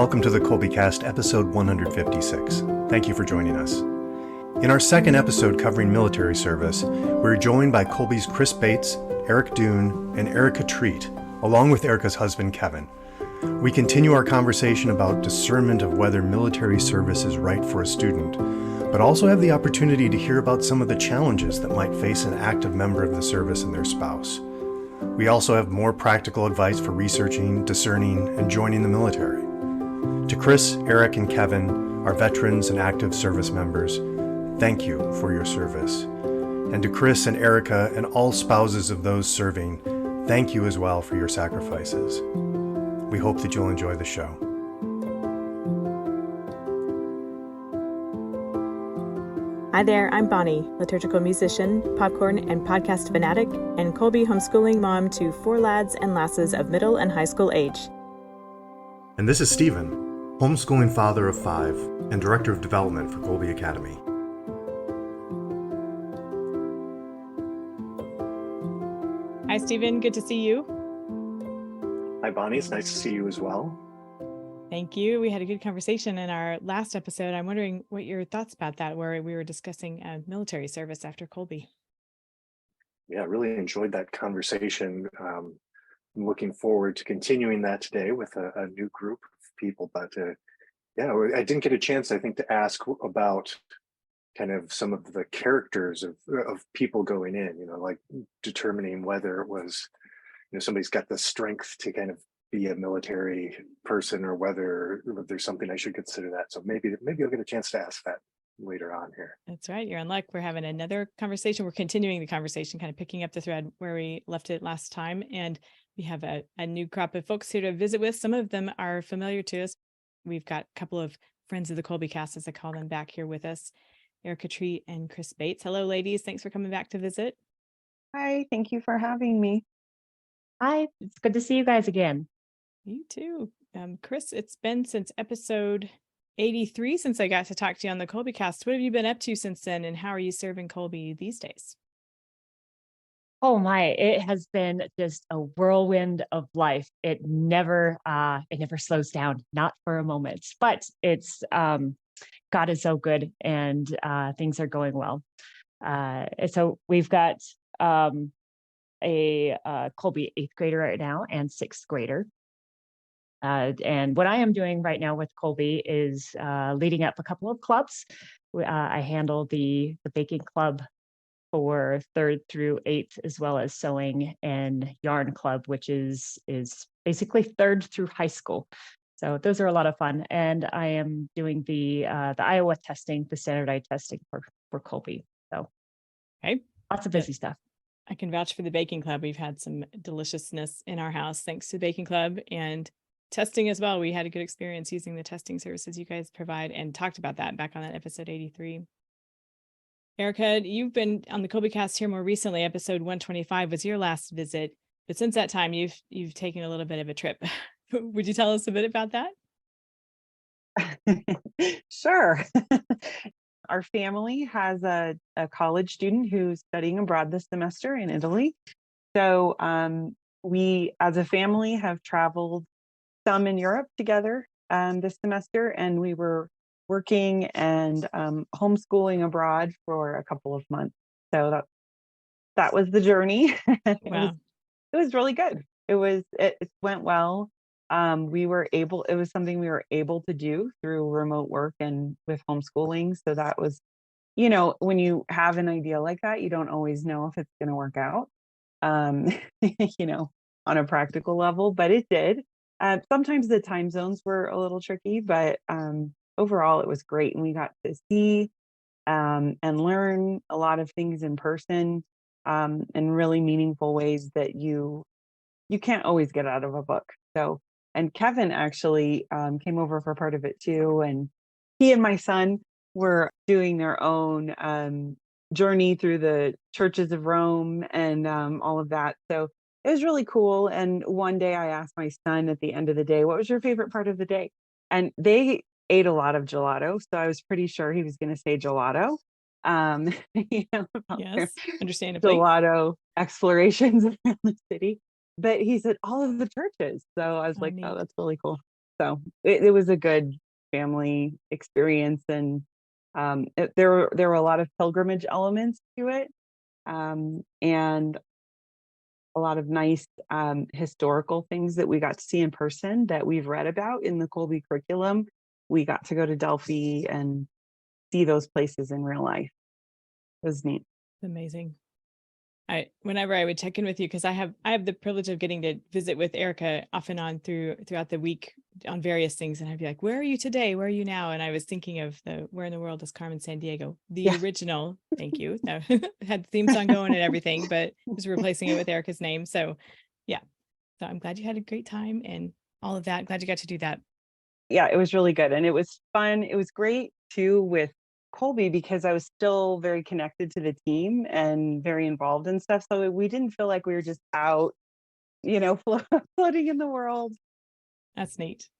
Welcome to the Kolbecast, episode 156. Thank you for joining us. In our second episode covering military service, we're joined by Kolbe's Chris Bates, Erik Duhn, and Erica Treat, along with Erica's husband, Kevin. We continue our conversation about discernment of whether military service is right for a student, but also have the opportunity to hear about some of the challenges that might face an active member of the service and their spouse. We also have more practical advice for researching, discerning, and joining the military. To Chris, Erik, and Kevin, our veterans and active service members, thank you for your service. And to Chris and Erica and all spouses of those serving, thank you as well for your sacrifices. We hope that you'll enjoy the show. Hi there, I'm Bonnie, liturgical musician, popcorn and podcast fanatic, and Kolbe homeschooling mom to 4 lads and lasses of middle and high school age. And this is Stephen, homeschooling father of 5 and director of development for Kolbe Academy. Hi, Stephen. Good to see you. Hi, Bonnie. It's nice to see you as well. Thank you. We had a good conversation in our last episode. I'm wondering what your thoughts about that, where we were discussing military service after Kolbe. Yeah, I really enjoyed that conversation. I'm looking forward to continuing that today with a new group of people. But I didn't get a chance, I think, to ask about kind of some of the characters of people going in, like determining whether it was, somebody's got the strength to kind of be a military person or whether there's something I should consider that. So maybe I'll get a chance to ask that later on here. That's right. You're in luck. We're having another conversation. We're continuing the conversation, kind of picking up the thread where we left it last time. And we have a new crop of folks here to visit with. Some of them are familiar to us. We've got a couple of friends of the Kolbecast, as I call them, back here with us, Erica Treat and Chris Bates. Hello, ladies. Thanks for coming back to visit. Hi, thank you for having me. Hi, it's good to see you guys again. You too. Chris, it's been since episode 83 since I got to talk to you on the Kolbecast. What have you been up to since then, and how are you serving Kolbe these days? Oh my, it has been just a whirlwind of life. It never slows down, not for a moment. But it's God is so good, and things are going well. So we've got a Kolbe 8th grader right now and 6th grader. And what I am doing right now with Kolbe is leading up a couple of clubs. I handle the baking club for 3rd through 8th, as well as sewing and yarn club, which is basically 3rd through high school. So those are a lot of fun. And I am doing the Iowa testing, the standardized testing for Kolbe. So okay, lots of busy stuff. I can vouch for the baking club. We've had some deliciousness in our house thanks to the baking club, and testing as well. We had a good experience using the testing services you guys provide, and talked about that back on that episode 83. Erica, you've been on the Kolbecast here more recently. Episode 125 was your last visit, but since that time you've taken a little bit of a trip. Would you tell us a bit about that? Sure. Our family has a college student who's studying abroad this semester in Italy. So we, as a family, have traveled some in Europe together this semester, and we were working and homeschooling abroad for a couple of months. So that was the journey. Wow. It was really good. It went well. It was something we were able to do through remote work and with homeschooling. So that was, when you have an idea like that, you don't always know if it's going to work out, on a practical level, but it did. Sometimes the time zones were a little tricky, but overall it was great. And we got to see and learn a lot of things in person in really meaningful ways that you can't always get out of a book. So, and Kevin actually came over for part of it too. And he and my son were doing their own journey through the churches of Rome and all of that. So it was really cool. And one day I asked my son at the end of the day, what was your favorite part of the day? And they ate a lot of gelato. So I was pretty sure he was going to say gelato. Yes, understandably. Gelato explorations around the city. But he said all of the churches. So I was like, oh, that's really cool. So it was a good family experience, and there were a lot of pilgrimage elements to it, and a lot of nice historical things that we got to see in person that we've read about in the Kolbe curriculum. We got to go to Delphi and see those places in real life. It was neat. Amazing. Whenever I would check in with you, because I have the privilege of getting to visit with Erica off and on throughout the week on various things, and I'd be like, "Where are you today? Where are you now?" And I was thinking of the "Where in the World is Carmen Sandiego?" The original. Thank you. That had the theme song going and everything, but was replacing it with Erica's name. So, yeah. So I'm glad you had a great time and all of that. Glad you got to do that. Yeah, it was really good, and it was fun. It was great too with Kolbe because I was still very connected to the team and very involved in stuff. So we didn't feel like we were just out, floating in the world. That's neat.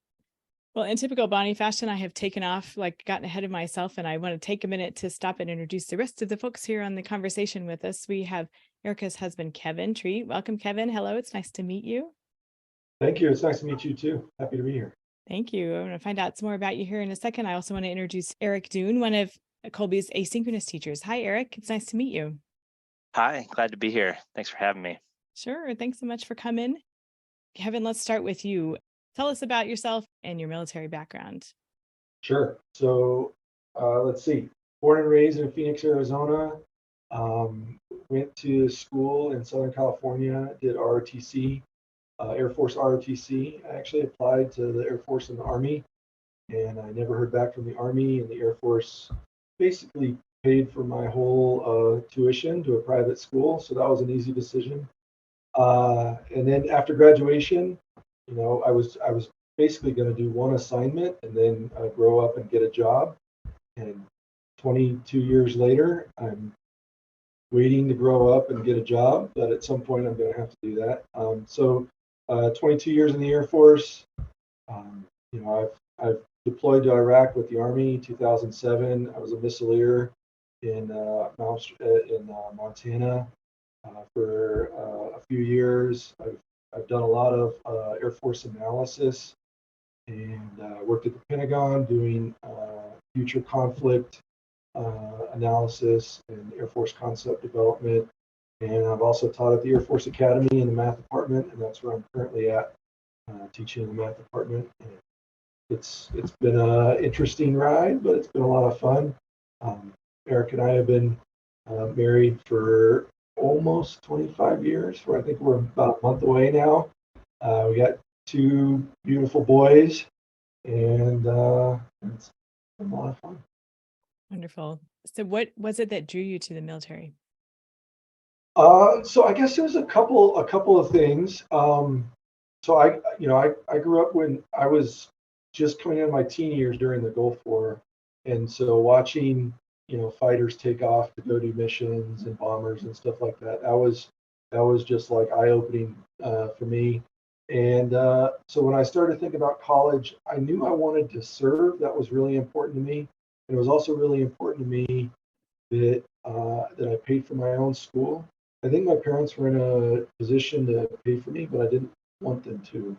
Well, in typical Bonnie fashion, I have taken off, gotten ahead of myself, and I want to take a minute to stop and introduce the rest of the folks here on the conversation with us. We have Erica's husband, Kevin Treat. Welcome, Kevin. Hello, it's nice to meet you. Thank you. It's nice to meet you too. Happy to be here. Thank you. I want to find out some more about you here in a second. I also want to introduce Erik Duhn, one of Kolbe's asynchronous teachers. Hi, Erik. It's nice to meet you. Hi, glad to be here. Thanks for having me. Sure. Thanks so much for coming. Kevin, let's start with you. Tell us about yourself and your military background. Sure. So let's see. Born and raised in Phoenix, Arizona. Went to school in Southern California, did ROTC, Air Force ROTC. I actually applied to the Air Force and the Army, and I never heard back from the Army, and the Air Force basically paid for my whole tuition to a private school. So that was an easy decision. And then after graduation, I was basically going to do one assignment and then grow up and get a job. And 22 years later, I'm waiting to grow up and get a job, but at some point I'm going to have to do that. So 22 years in the Air Force. I've deployed to Iraq with the Army. 2007, I was a missileer in Montana for a few years. I've done a lot of Air Force analysis and worked at the Pentagon doing future conflict analysis and Air Force concept development. And I've also taught at the Air Force Academy in the math department, and that's where I'm currently at, teaching in the math department. And it's been an interesting ride, but it's been a lot of fun. Erik and I have been married for almost 25 years, where I think we're about a month away now. We got 2 beautiful boys, and it's been a lot of fun. Wonderful. So what was it that drew you to the military? So I guess there was a couple of things. So I grew up when I was just coming in my teen years during the Gulf War, and so watching fighters take off to go do missions and bombers and stuff like that. That was just like eye-opening for me. And so when I started thinking about college, I knew I wanted to serve. That was really important to me. And it was also really important to me that I paid for my own school. I think my parents were in a position to pay for me, but I didn't want them to.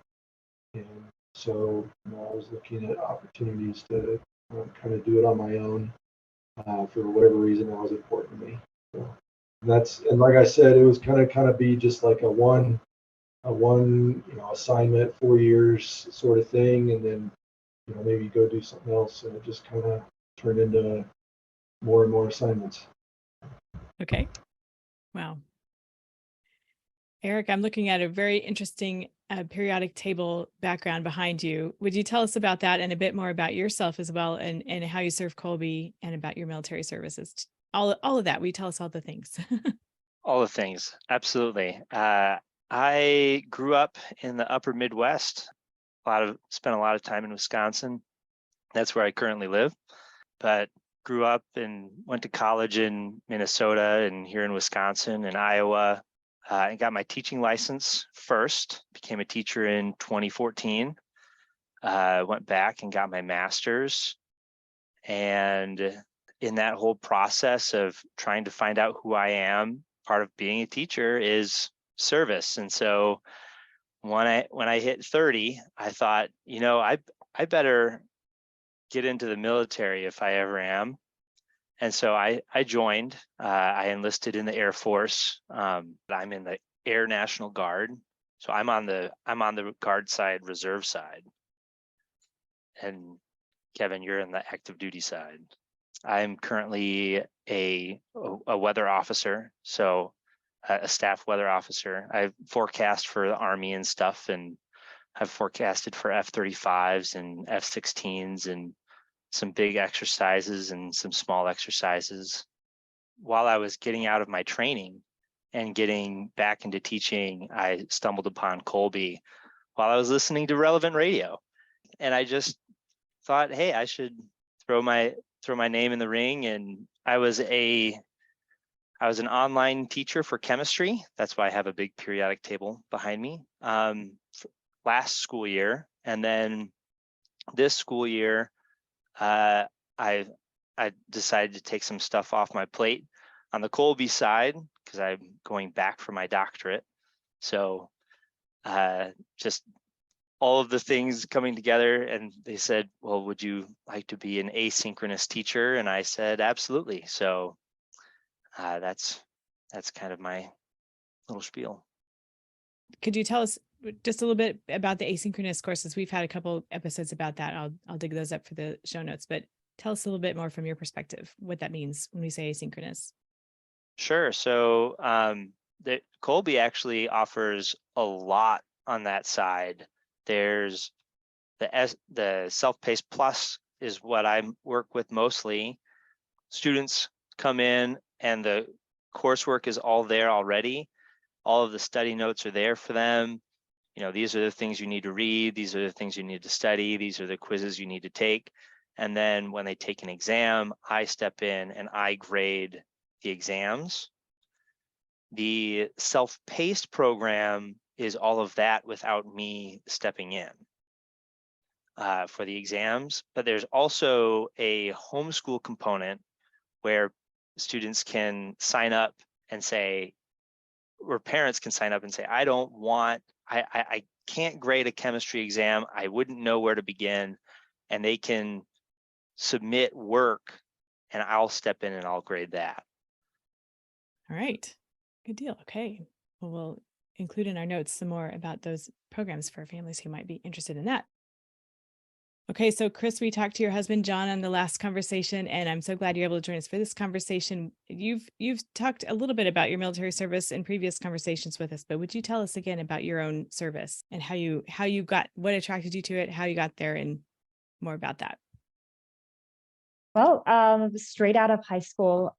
And so I was looking at opportunities to kind of do it on my own. For whatever reason, that was important to me. So, and like I said, it was kind of be just like a one assignment, 4 years sort of thing, and then maybe go do something else, and it just kind of turned into more and more assignments. Okay. Wow. Erik, I'm looking at a very interesting periodic table background behind you. Would you tell us about that and a bit more about yourself as well, and how you serve Kolbe and about your military services? All of that. Will you tell us all the things? All the things, absolutely. I grew up in the upper Midwest. Spent a lot of time in Wisconsin. That's where I currently live. But grew up and went to college in Minnesota and here in Wisconsin and Iowa. I got my teaching license first, became a teacher in 2014. Went back and got my master's. And in that whole process of trying to find out who I am, part of being a teacher is service. And so when I hit 30, I thought, I better get into the military if I ever am. And so I joined. I enlisted in the Air Force. I'm in the Air National Guard, so I'm on the Guard side, reserve side. And Kevin, you're in the active duty side. I'm currently a weather officer, so a staff weather officer. I forecast for the Army and stuff, and I've forecasted for F-35s and F-16s and some big exercises and some small exercises. While I was getting out of my training and getting back into teaching, I stumbled upon Kolbe while I was listening to relevant radio. And I just thought, hey, I should throw my name in the ring. And I was an online teacher for chemistry. That's why I have a big periodic table behind me. Last school year, and then this school year, I decided to take some stuff off my plate on the Kolbe side because I'm going back for my doctorate. So just all of the things coming together, and they said, well, would you like to be an asynchronous teacher? And I said, absolutely. So that's kind of my little spiel. Could you tell us just a little bit about the asynchronous courses? We've had a couple episodes about that. I'll dig those up for the show notes, but tell us a little bit more from your perspective, what that means when we say asynchronous. Sure. So the Kolbe actually offers a lot on that side. There's the Self-Paced Plus is what I work with mostly. Students come in and the coursework is all there already. All of the study notes are there for them. These are the things you need to read. These are the things you need to study. These are the quizzes you need to take. And then when they take an exam, I step in and I grade the exams. The self-paced program is all of that without me stepping in for the exams. But there's also a homeschool component where students can sign up and say, or parents can sign up and say, I can't grade a chemistry exam. I wouldn't know where to begin. And they can submit work and I'll step in and I'll grade that. All right. Good deal. Okay. Well, we'll include in our notes some more about those programs for families who might be interested in that. Okay, so Chris, we talked to your husband, John, on the last conversation, and I'm so glad you're able to join us for this conversation. You've talked a little bit about your military service in previous conversations with us, but would you tell us again about your own service and how you got, what attracted you to it, how you got there, and more about that? Well, straight out of high school,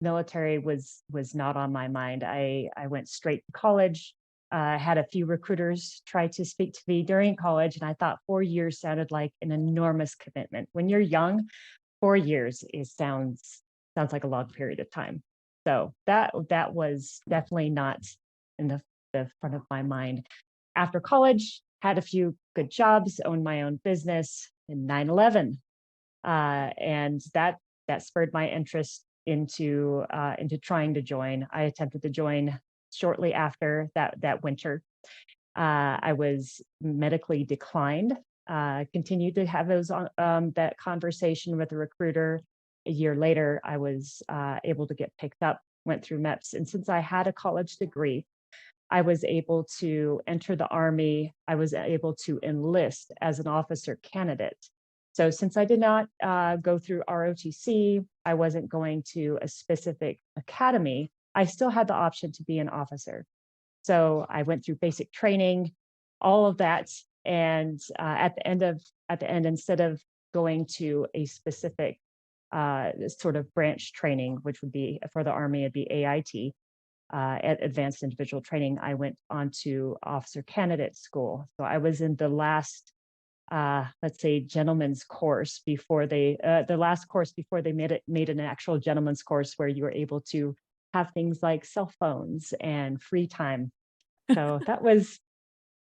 military was not on my mind. I went straight to college. Had a few recruiters try to speak to me during college, and I thought 4 years sounded like an enormous commitment. When you're young, 4 years sounds like a long period of time. So that was definitely not in the front of my mind. After college, had a few good jobs, owned my own business in 9/11, and that spurred my interest into trying to join. I attempted to join shortly after that winter. I was medically declined. Continued to have that conversation with the recruiter. A year later, I was able to get picked up, went through MEPS, and since I had a college degree, I was able to enter the Army. I was able to enlist as an officer candidate. So since I did not go through ROTC, I wasn't going to a specific academy, I still had the option to be an officer. So I went through basic training, all of that. And at the end, instead of going to a specific sort of branch training, which would be for the Army, it'd be AIT, at Advanced Individual Training, I went on to Officer Candidate School. So I was in the last, let's say, gentleman's course before the last course before they made an actual gentleman's course where you were able to have things like cell phones and free time. So that was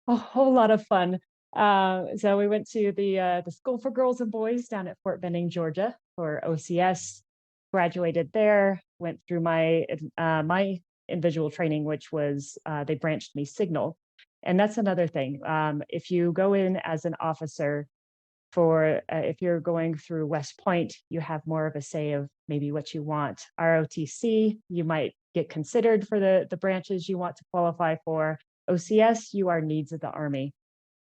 a whole lot of fun. So we went to the School for Girls and Boys down at Fort Benning, Georgia for OCS, graduated there, went through my individual training, which was they branched me signal. And that's another thing. If you go in as an officer for, if you're going through West Point, you have more of a say of maybe what you want. ROTC, you might get considered for the branches you want to qualify for. OCS, you are needs of the Army.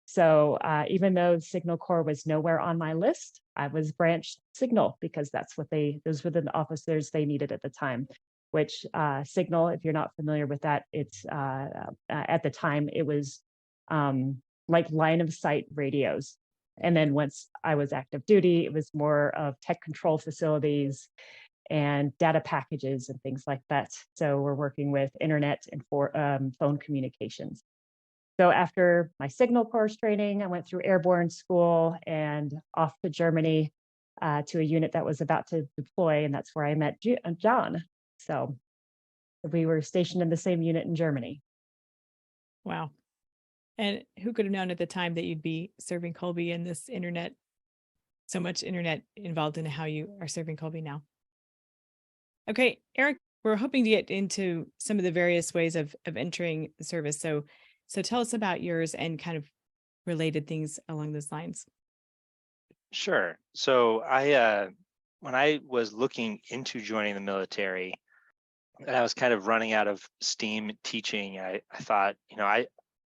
So even though Signal Corps was nowhere on my list, I was branched Signal because that's what those were the officers they needed at the time. Which Signal, if you're not familiar with that, it's at the time it was like line of sight radios. And then once I was active duty, it was more of tech control facilities and data packages and things like that. So we're working with internet and phone communications. So after my Signal course training, I went through airborne school and off to Germany to a unit that was about to deploy. And that's where I met John. So we were stationed in the same unit in Germany. Wow. And who could have known at the time that you'd be serving Kolbe and this internet, so much internet involved in how you are serving Kolbe now. Okay, Erik, we're hoping to get into some of the various ways of entering the service. So tell us about yours and kind of related things along those lines. Sure. So when I was looking into joining the military, and I was kind of running out of steam teaching, I thought,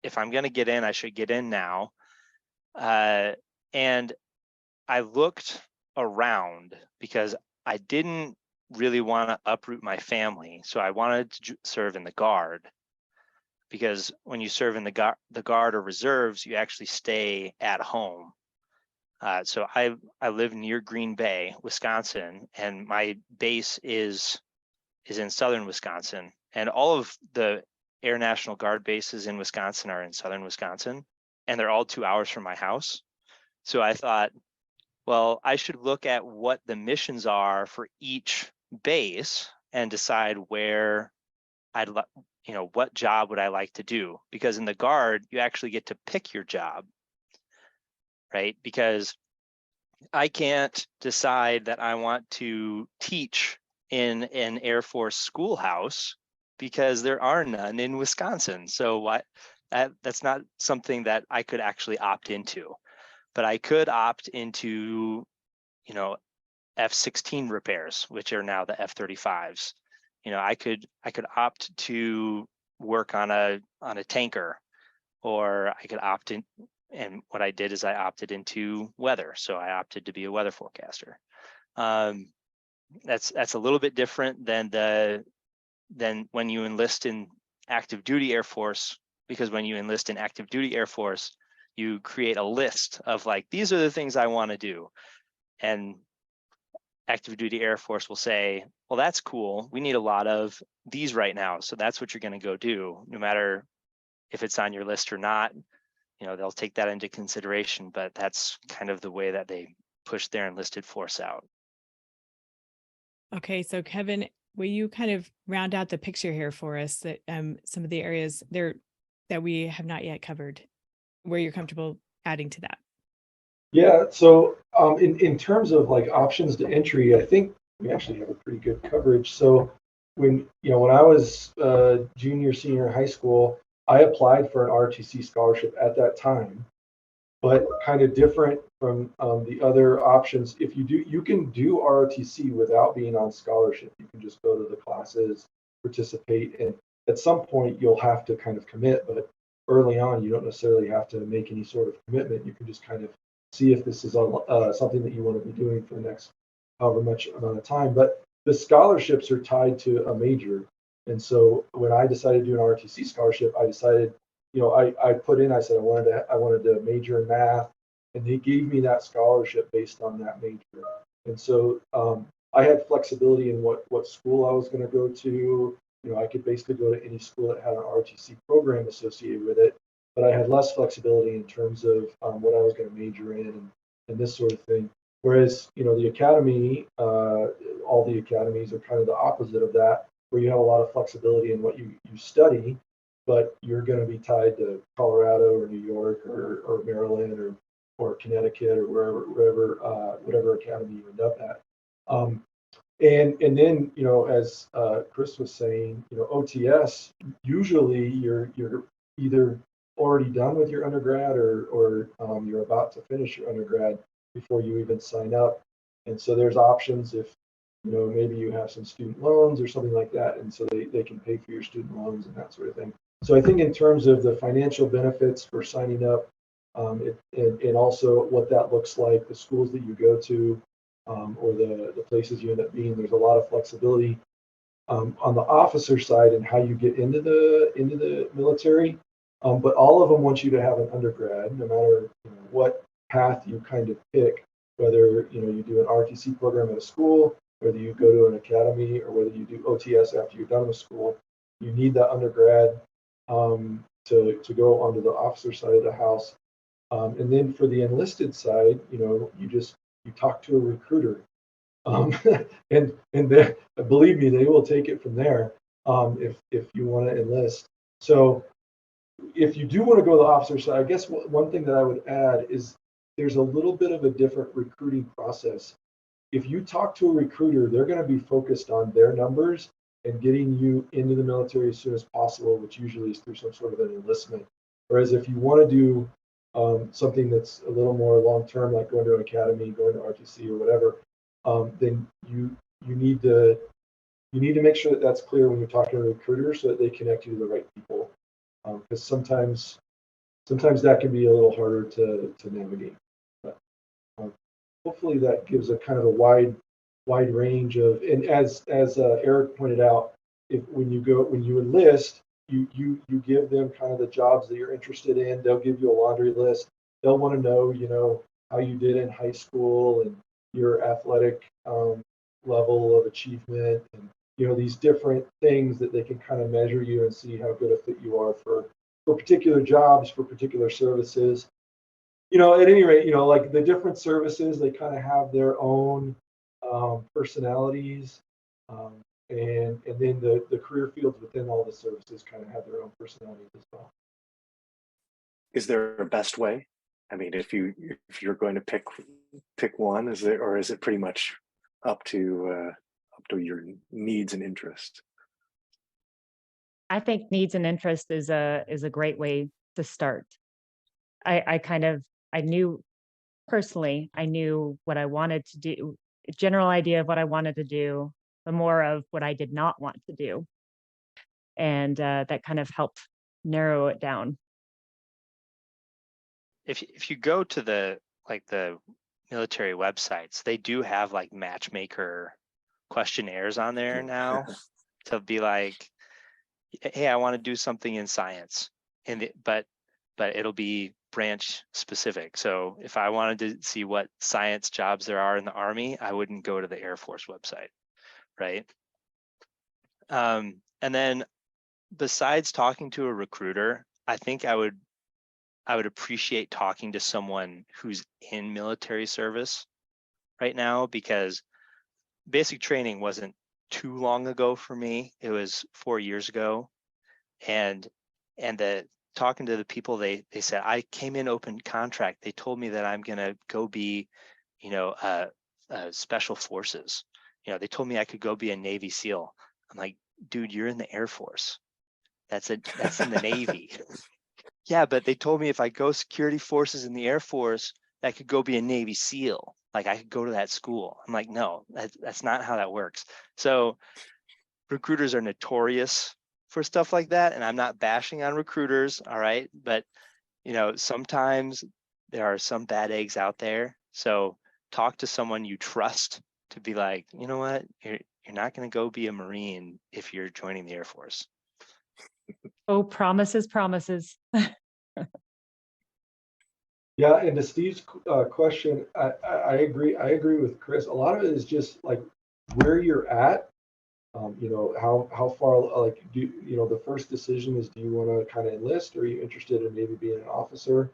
if I'm going to get in, I should get in now. And I looked around because I didn't really want to uproot my family. So I wanted to serve in the Guard, because when you serve in the Guard or reserves, you actually stay at home. So I live near Green Bay, Wisconsin, and my base is in southern Wisconsin. And all of the Air National Guard bases in Wisconsin are in southern Wisconsin, and they're all 2 hours from my house. So I thought, well, I should look at what the missions are for each base and decide where what job would I like to do? Because in the Guard, you actually get to pick your job, right? Because I can't decide that I want to teach in an Air Force schoolhouse because there are none in Wisconsin. So that's not something that I could actually opt into. But I could opt into, F-16 repairs, which are now the F-35s. I could opt to work on a tanker, or I could opt in. And what I did is I opted into weather. So I opted to be a weather forecaster. That's a little bit different than when you enlist in active duty Air Force, because when you enlist in active duty Air Force, you create a list of these are the things I want to do. And active duty Air Force will say, well, that's cool. We need a lot of these right now. So that's what you're going to go do, no matter if it's on your list or not. They'll take that into consideration, but that's kind of the way that they push their enlisted force out. Okay, so Kevin, will you kind of round out the picture here for us, that some of the areas there that we have not yet covered, where you're comfortable adding to that? Yeah, so in terms of options to entry, I think we actually have a pretty good coverage. So when I was junior, senior in high school, I applied for an ROTC scholarship at that time, but kind of different from the other options. If you can do ROTC without being on scholarship. You can just go to the classes, participate, and at some point you'll have to kind of commit, but early on you don't necessarily have to make any sort of commitment. You can just kind of see if this is something that you want to be doing for the next however much amount of time. But the scholarships are tied to a major. And so when I decided to do an ROTC scholarship, I decided, I put in, I said I wanted to major in math, and they gave me that scholarship based on that major. And so I had flexibility in what school I was going to go to. I could basically go to any school that had an ROTC program associated with it, but I had less flexibility in terms of what I was going to major in and this sort of thing. Whereas, the academy, all the academies are kind of the opposite of that, where you have a lot of flexibility in what you study, but you're going to be tied to Colorado or New York or Maryland or Connecticut or whatever academy you end up at. And then, as Chris was saying, OTS, usually you're either already done with your undergrad or you're about to finish your undergrad before you even sign up. And so there's options if, maybe you have some student loans or something like that. And so they can pay for your student loans and that sort of thing. So I think in terms of the financial benefits for signing up, and also what that looks like, the schools that you go to, or the places you end up being, there's a lot of flexibility on the officer side and how you get into the military. But all of them want you to have an undergrad, no matter what path you kind of pick, whether you do an RTC program at a school, whether you go to an academy, or whether you do OTS after you're done with school. You need that undergrad to go onto the officer side of the house. And then for the enlisted side, you talk to a recruiter, and believe me, they will take it from there if you want to enlist. So if you do want to go to the officer side, I guess one thing that I would add is there's a little bit of a different recruiting process. If you talk to a recruiter, they're going to be focused on their numbers and getting you into the military as soon as possible, which usually is through some sort of an enlistment. Whereas if you want to do something that's a little more long-term, like going to an academy, going to RTC or whatever, then you need to make sure that that's clear when you're talking to a recruiter, so that they connect you to the right people. Because sometimes that can be a little harder to navigate. But hopefully that gives a kind of a wide range of, and as Erik pointed out, when you enlist, you give them kind of the jobs that you're interested in. They'll give you a laundry list. They'll want to know, how you did in high school and your athletic level of achievement, and these different things that they can kind of measure you and see how good a fit you are for particular jobs, for particular services. At any rate, like the different services, they kind of have their own personalities. And then the career fields within all the services kind of have their own personalities as well. Is there a best way? I mean, if you're going to pick one, is it pretty much up to your needs and interests? I think needs and interest is a great way to start. I knew personally, I knew what I wanted to do, a general idea of what I wanted to do, but more of what I did not want to do. And that kind of helped narrow it down. If you go to the military websites, they do have like matchmaker questionnaires on there now to be like, hey, I want to do something in science, but it'll be branch specific. So if I wanted to see what science jobs there are in the Army, I wouldn't go to the Air Force website, right? And then besides talking to a recruiter, I think I would appreciate talking to someone who's in military service right now, because basic training wasn't too long ago for me. It was 4 years ago. And talking to the people, they said, I came in open contract. They told me that I'm going to go be, special forces. They told me I could go be a Navy SEAL. I'm like, dude, you're in the Air Force. That's in the Navy. Yeah, but they told me if I go security forces in the Air Force, I could go be a Navy SEAL. Like I could go to that school. I'm like, no, that's not how that works. So recruiters are notorious for stuff like that. And I'm not bashing on recruiters, all right? But, sometimes there are some bad eggs out there. So talk to someone you trust to be like, you know what, you're not going to go be a Marine if you're joining the Air Force. Oh, promises. Yeah, and to Steve's question, I agree. I agree with Chris. A lot of it is just like where you're at. How far, like, the first decision is, do you want to kind of enlist, or are you interested in maybe being an officer?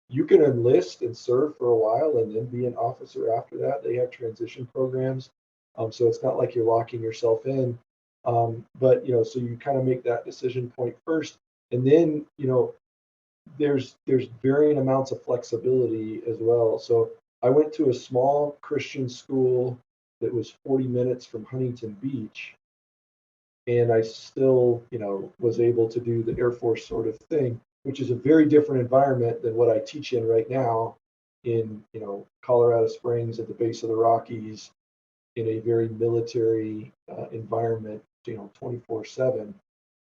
You can enlist and serve for a while and then be an officer after that. They have transition programs. So it's not like you're locking yourself in. But, so you kind of make that decision point first. And then, there's varying amounts of flexibility as well. So I went to a small Christian school that was 40 minutes from Huntington Beach. And I still, was able to do the Air Force sort of thing, which is a very different environment than what I teach in right now in, Colorado Springs at the base of the Rockies, in a very military environment, 24/7.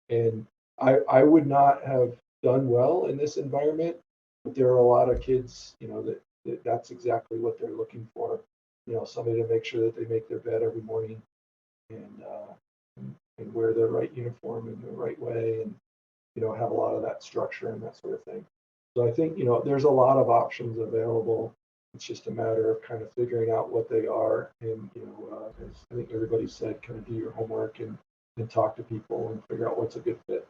And I would not have done well in this environment, but there are a lot of kids, that's exactly what they're looking for. Somebody to make sure that they make their bed every morning and wear the right uniform in the right way, and have a lot of that structure and that sort of thing. So I think there's a lot of options available. It's just a matter of kind of figuring out what they are, and as I think everybody said, kind of do your homework and talk to people and figure out what's a good fit.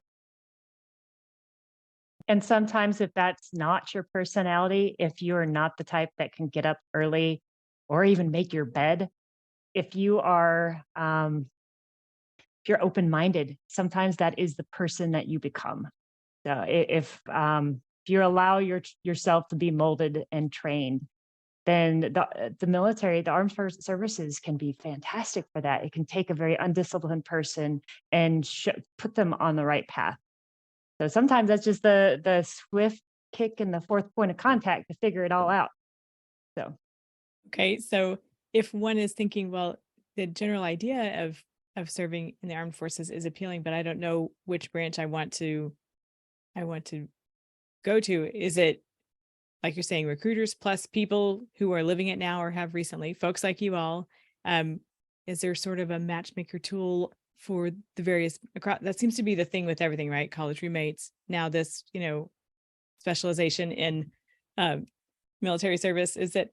And sometimes if that's not your personality, if you're not the type that can get up early or even make your bed, if you are, if you're open-minded, sometimes that is the person that you become. So if you allow yourself to be molded and trained, then the military, the armed services can be fantastic for that. It can take a very undisciplined person and put them on the right path. So sometimes that's just the swift kick and the fourth point of contact to figure it all out. So, okay, so if one is thinking, well, the general idea of serving in the armed forces is appealing, but I don't know which branch I want to go to. Is it, like you're saying, recruiters plus people who are living it now or have recently, folks like you all? Is there sort of a matchmaker tool for the various, that seems to be the thing with everything, right? College roommates, now this, specialization in military service. Do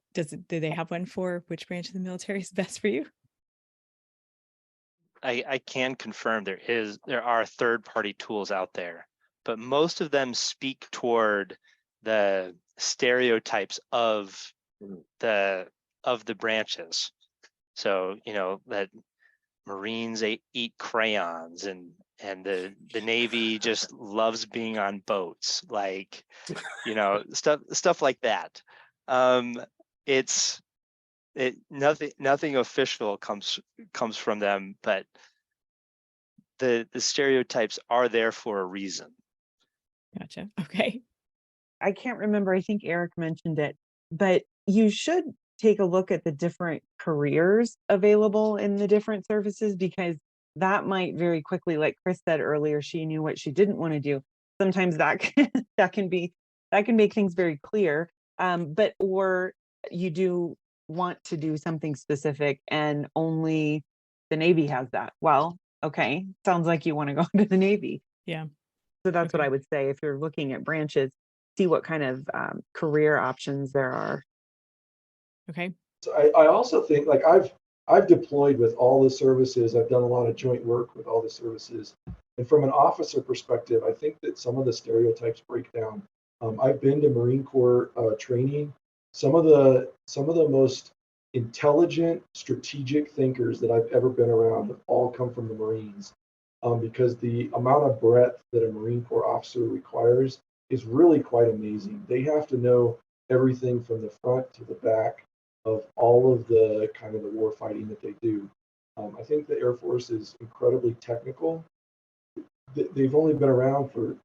they have one for which branch of the military is best for you? I can confirm there are third-party tools out there, but most of them speak toward the stereotypes of the branches. So that Marines eat crayons, and the Navy just loves being on boats, like stuff like that. Nothing official comes from them, but the stereotypes are there for a reason. Gotcha. Okay. I can't remember, I think Erik mentioned it, but you should take a look at the different careers available in the different services, because that might very quickly, like Chris said earlier, she knew what she didn't want to do. Sometimes that can make things very clear. Or you do want to do something specific and only the Navy has that. Well, okay, sounds like you want to go to the Navy. Yeah. So that's what Okay. I would say. If you're looking at branches, see what kind of career options there are. Okay. So I also think, like, I've deployed with all the services. I've done a lot of joint work with all the services. And from an officer perspective, I think that some of the stereotypes break down. I've been to Marine Corps training. Some of the most intelligent, strategic thinkers that I've ever been around have all come from the Marines, because the amount of breadth that a Marine Corps officer requires is really quite amazing. They have to know everything from the front to the back of all of the kind of the war fighting that they do. I think the Air Force is incredibly technical. They've only been around for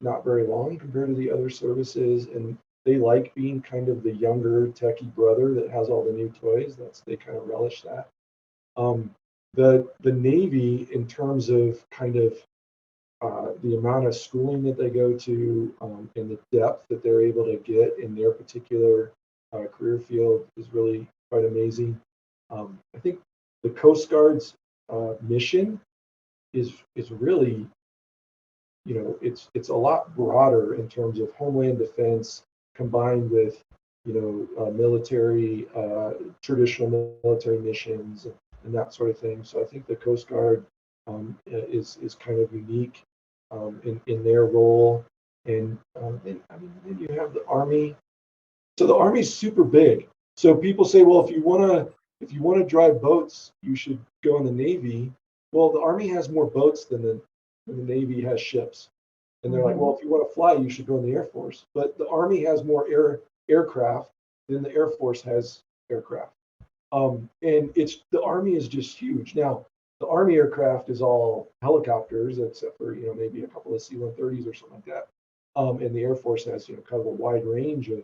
not very long compared to the other services, and they like being kind of the younger techie brother that has all the new toys. They kind of relish that. The Navy, in terms of kind of the amount of schooling that they go to, and the depth that they're able to get in their particular career field, is really quite amazing. I think the Coast Guard's mission is really, it's a lot broader in terms of homeland defense combined with military, traditional military missions and that sort of thing. So I think the Coast Guard is kind of unique in their role. And then you have the Army. So the Army's super big. So people say, well, if you want to drive boats, you should go in the Navy. Well, the Army has more boats than the Navy has ships. And they're like, well, if you want to fly, you should go in the Air Force. But the Army has more aircraft than the Air Force has aircraft. And the Army is just huge. Now, the Army aircraft is all helicopters, except for, maybe a couple of C-130s or something like that. And the Air Force has, kind of a wide range of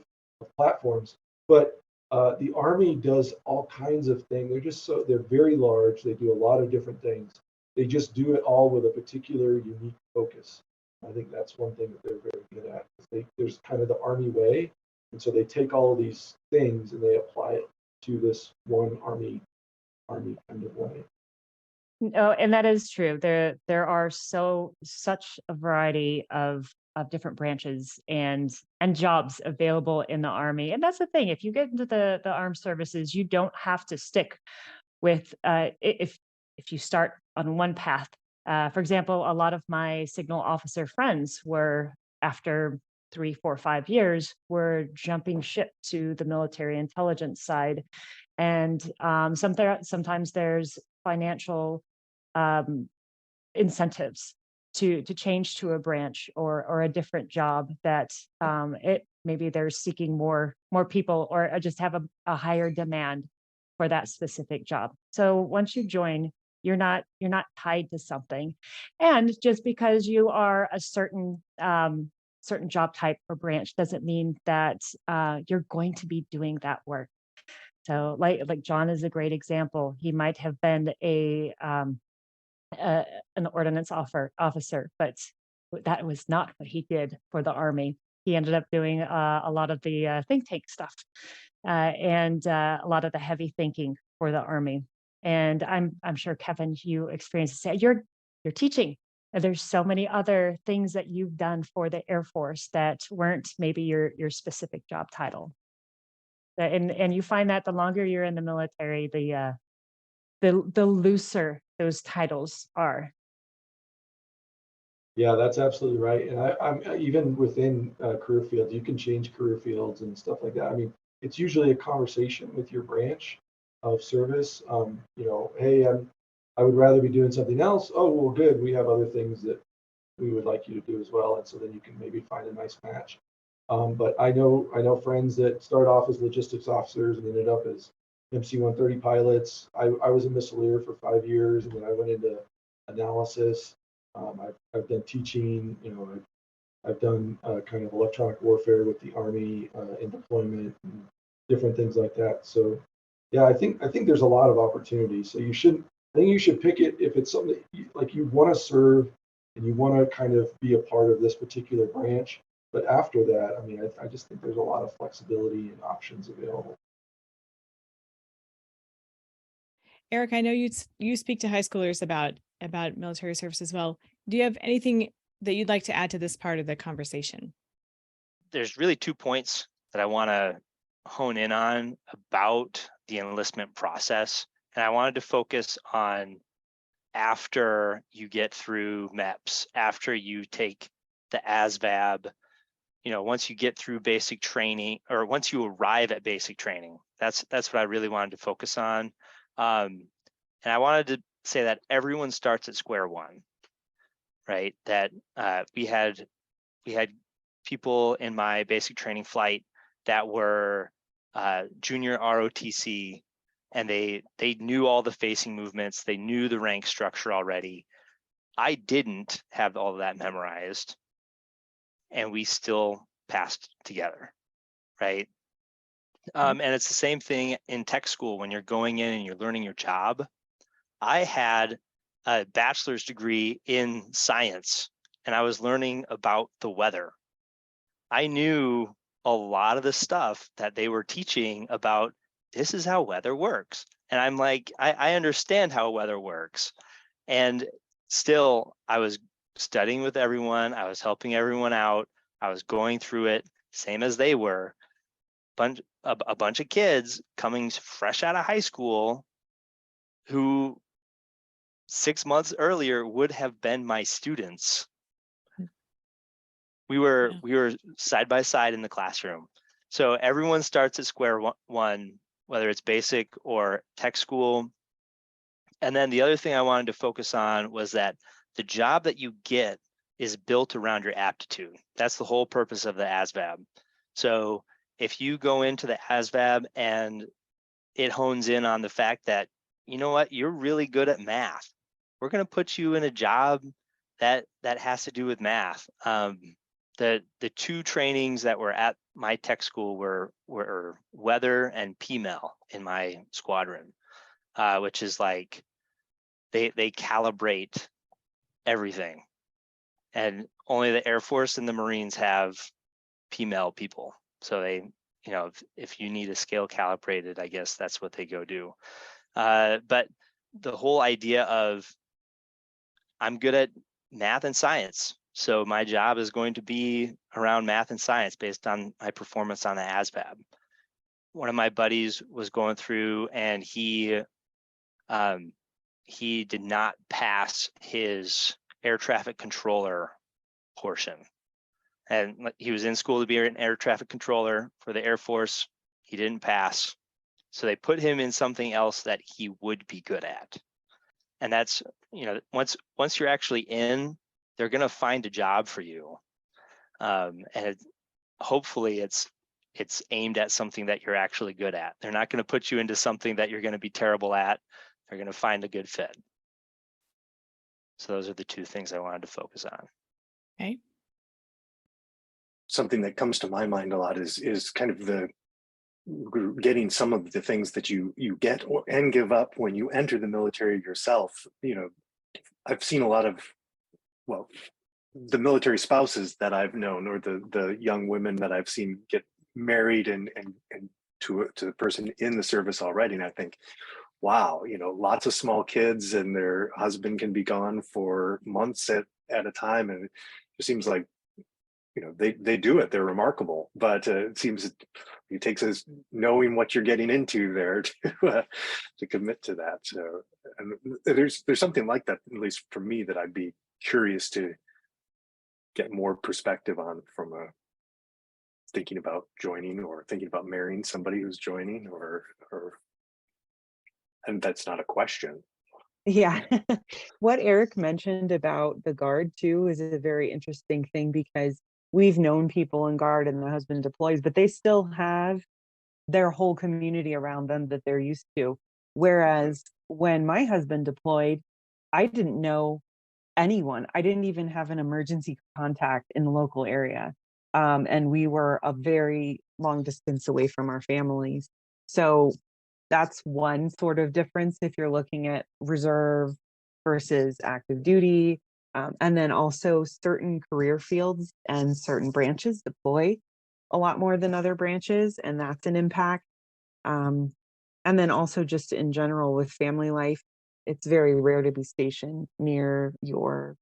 platforms. But the Army does all kinds of things. They're very large. They do a lot of different things. They just do it all with a particular unique focus. I think that's one thing that they're very good at. There's kind of the Army way. And so they take all of these things and they apply it to this one Army kind of way. No, and that is true. There are such a variety of different branches and jobs available in the Army. And that's the thing. If you get into the armed services, you don't have to stick with if you start on one path. For example, a lot of my signal officer friends were, after 3, 4, 5 years, were jumping ship to the military intelligence side. And sometimes there's financial incentives to change to a branch or a different job that maybe they're seeking more people or just have a higher demand for that specific job. So once you join, you're not tied to something. And just because you are a certain job type or branch doesn't mean that you're going to be doing that work. So like John is a great example. He might have been an ordnance officer, but that was not what he did for the Army. He ended up doing a lot of the think tank stuff and a lot of the heavy thinking for the Army. And I'm sure, Kevin, you experienced this. You're teaching. There's so many other things that you've done for the Air Force that weren't maybe your specific job title. And you find that the longer you're in the military, the looser those titles are. Yeah, that's absolutely right. And I'm even within career fields, you can change career fields and stuff like that. I mean, it's usually a conversation with your branch of service. Hey, I would rather be doing something else. Oh, well, good. We have other things that we would like you to do as well. And so then you can maybe find a nice match. But I know friends that start off as logistics officers and ended up as MC-130 pilots. I was a missileer for 5 years, and then I went into analysis. I've done teaching. I've done kind of electronic warfare with the Army in deployment and different things like that. So, yeah, I think there's a lot of opportunity. So I think you should pick it if it's something that you want to serve and you want to kind of be a part of this particular branch. But after that, I mean, I just think there's a lot of flexibility and options available. Erik, I know you speak to high schoolers about military service as well. Do you have anything that you'd like to add to this part of the conversation? There's really 2 points that I want to hone in on about the enlistment process. And I wanted to focus on after you get through MEPS, after you take the ASVAB, once you get through basic training, or once you arrive at basic training. That's what I really wanted to focus on. And I wanted to say that everyone starts at square one, right? That we had people in my basic training flight that were junior ROTC, and they knew all the facing movements. They knew the rank structure already. I didn't have all of that memorized, and we still passed together, right? And it's the same thing in tech school when you're going in and you're learning your job. I had a bachelor's degree in science, and I was learning about the weather. I knew a lot of the stuff that they were teaching about. This is how weather works. And I'm like, I understand how weather works. And still, I was studying with everyone. I was helping everyone out. I was going through it, same as they were. A bunch of kids coming fresh out of high school who 6 months earlier would have been my students. We were side by side in the classroom. So everyone starts at square one, whether it's basic or tech school. And then the other thing I wanted to focus on was that the job that you get is built around your aptitude. That's the whole purpose of the ASVAB. So if you go into the ASVAB and it hones in on the fact that, you know what, you're really good at math. We're going to put you in a job that has to do with math. The two trainings that were at my tech school were weather and PMEL in my squadron, which is like they calibrate everything, and only the Air Force and the Marines have PMEL people. So they, you know, if you need a scale calibrated, I guess that's what they go do. But the whole idea of, I'm good at math and science, so my job is going to be around math and science based on my performance on the ASVAB. One of my buddies was going through, and he did not pass his air traffic controller portion. And he was in school to be an air traffic controller for the Air Force. He didn't pass. So they put him in something else that he would be good at. And that's, you know, once you're actually in, they're going to find a job for you. Hopefully it's aimed at something that you're actually good at. They're not going to put you into something that you're going to be terrible at. They're going to find a good fit. So those are the two things I wanted to focus on. Okay. Something that comes to my mind a lot is kind of the getting some of the things that you get and give up when you enter the military yourself. You know, I've seen a lot of, well, the military spouses that I've known, or the young women that I've seen get married and to the person in the service already, and I think, wow, you know, lots of small kids, and their husband can be gone for months at a time, and it seems like, you know, they do it, they're remarkable, but it seems it takes us knowing what you're getting into there to commit to that. So, and there's something like that, at least for me, that I'd be curious to get more perspective on from thinking about joining or thinking about marrying somebody who's joining, or and that's not a question. Yeah. What Erik mentioned about the Guard too is a very interesting thing, because we've known people in Guard and the husband deploys, but they still have their whole community around them that they're used to. Whereas when my husband deployed, I didn't know anyone. I didn't even have an emergency contact in the local area. And we were a very long distance away from our families. So that's one sort of difference if you're looking at reserve versus active duty. And then also certain career fields and certain branches deploy a lot more than other branches, and that's an impact. And then also just in general with family life, it's very rare to be stationed near your